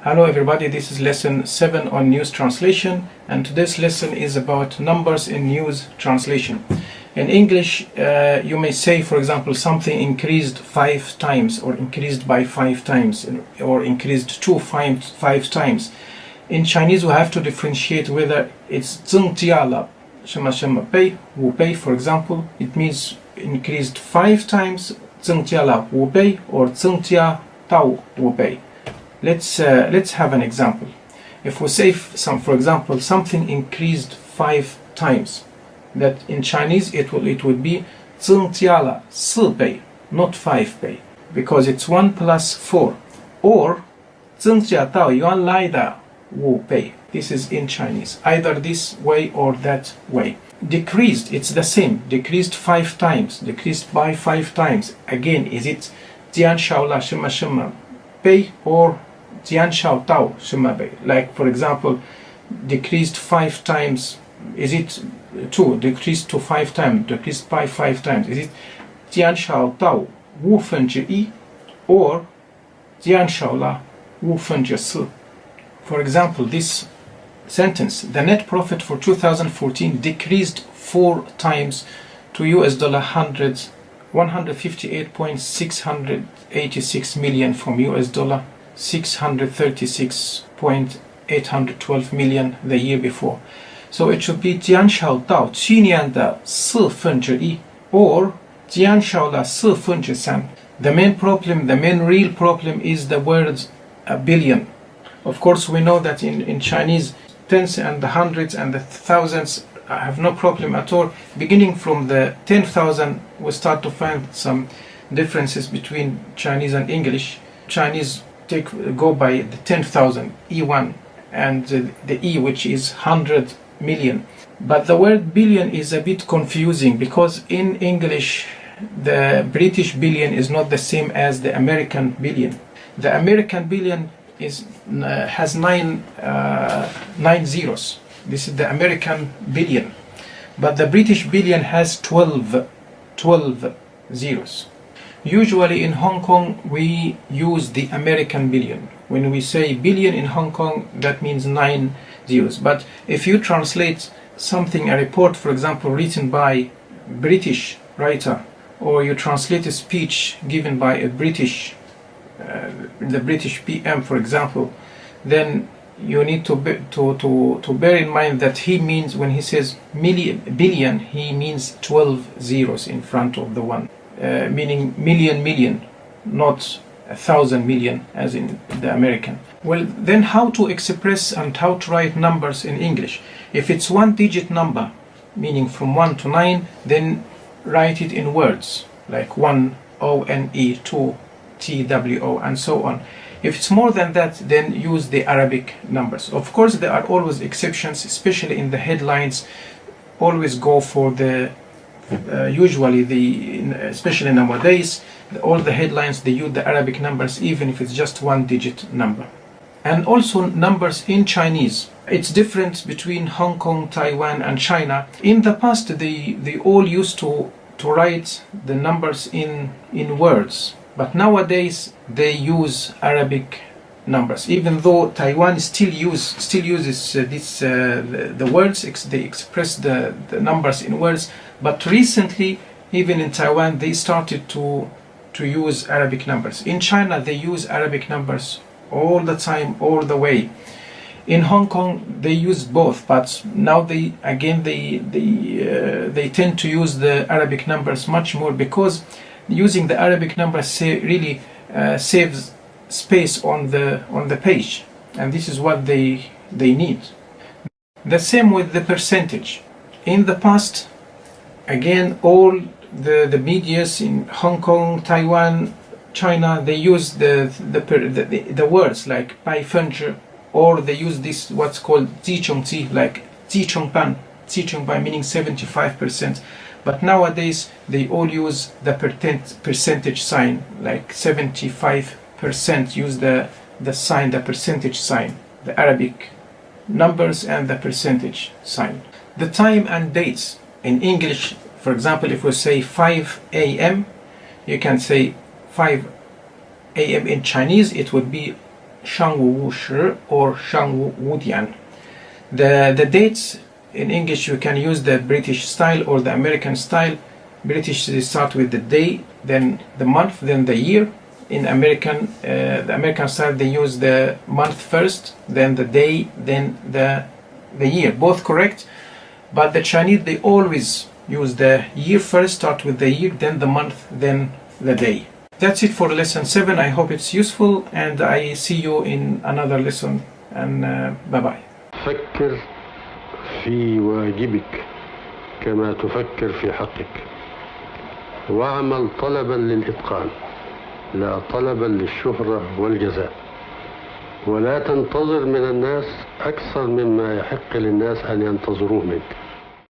Hello everybody, this is lesson 7 on news translation, and today's lesson is about numbers in news translation. In English, you may say, for example, something increased 5 times, or increased by 5 times, or increased to 5 times. In Chinese, we have to differentiate whether it's 增加了什么什么倍5倍, for example, it means increased 5 times, 增加了5倍, or 增加到5倍. Let's have an example. If we say for example, something increased 5 times, that in Chinese it would be 增加了4倍, not 5倍, because it's 1 plus 4, or 增加到原来的5倍. This is in Chinese, either this way or that way. Decreased, it's the same, decreased 5 times, decreased by 5 times. Again, is it 减少了什么什么倍 or 减少到什么倍? Like, for example, decreased 5 times, is it 2? Decreased to 5 times, decreased by 5 times. Is it 减少到1/5 or 减少了4/5? For example, this sentence, the net profit for 2014 decreased 4 times to $158.686 million from $636.812 million the year before. So it should be 减少到去年的1/4 or 减少了3/4. The main real problem is the word a billion. Of course, we know that in Chinese, tens and the hundreds and the thousands have no problem at all. Beginning from the 10,000, we start to find some differences between Chinese and English. Chinese go by the 10,000, E1, and the E, which is 100 million. But the word billion is a bit confusing, because in English, the British billion is not the same as the American billion. The American billion has nine zeros. This is the American billion, but the British billion has 12 zeros. Usually in Hong Kong we use the American billion. When we say billion in Hong Kong, that means 9 zeros. But if you translate something, a report, for example, written by British writer, or you translate a speech given by a British the British PM, for example, then you need to bear in mind that he means, when he says billion, he means 12 zeros in front of the one, meaning million, not 1,000 million as in the American. Well, then how to express and how to write numbers in English? If it's one-digit number, meaning from 1 to 9, then write it in words, like 1, O-N-E, 2, TWO, and so on. If it's more than that, then use the Arabic numbers. Of course, there are always exceptions, especially in the headlines. Always go for the especially nowadays, all the headlines, they use the Arabic numbers, even if it's just one-digit number. And also numbers in Chinese. It's different between Hong Kong, Taiwan, and China. In the past, they all used to write the numbers in words. But nowadays they use Arabic numbers, even though Taiwan still uses the words. They express the numbers in words. But recently, even in Taiwan, they started to use Arabic numbers. In China, they use Arabic numbers all the time, all the way. In Hong Kong, they use both, but now they tend to use the Arabic numbers much more, because using the Arabic numbers really saves space on the page, and this is what they need. The same with the percentage. In the past, again, all the medias in Hong Kong, Taiwan, China, they use the words like 百分之, or they use this what's called 集中计, like 集中班, meaning 75%. But nowadays they all use the percentage sign, like 75% use the sign, the percentage sign, the Arabic numbers and the percentage sign. The time and dates in English, for example, if we say 5 a.m., you can say 5 a.m. in Chinese, it would be 上午5时 or 上午5点. The dates in English you can use the British style or the American style. British they start with the day, then the month, then the year. In the American style they use the month first, then the day, then the year. Both correct, but the Chinese they always use the year first, start with the year, then the month, then the day. That's it for lesson 7. I hope it's useful and I see you in another lesson and bye bye. فكر في واجبك كما تفكر في حقك، واعمل طلبا للإتقان لا طلبا للشهرة والجزاء، ولا تنتظر من الناس أكثر مما يحق للناس أن ينتظروه منك.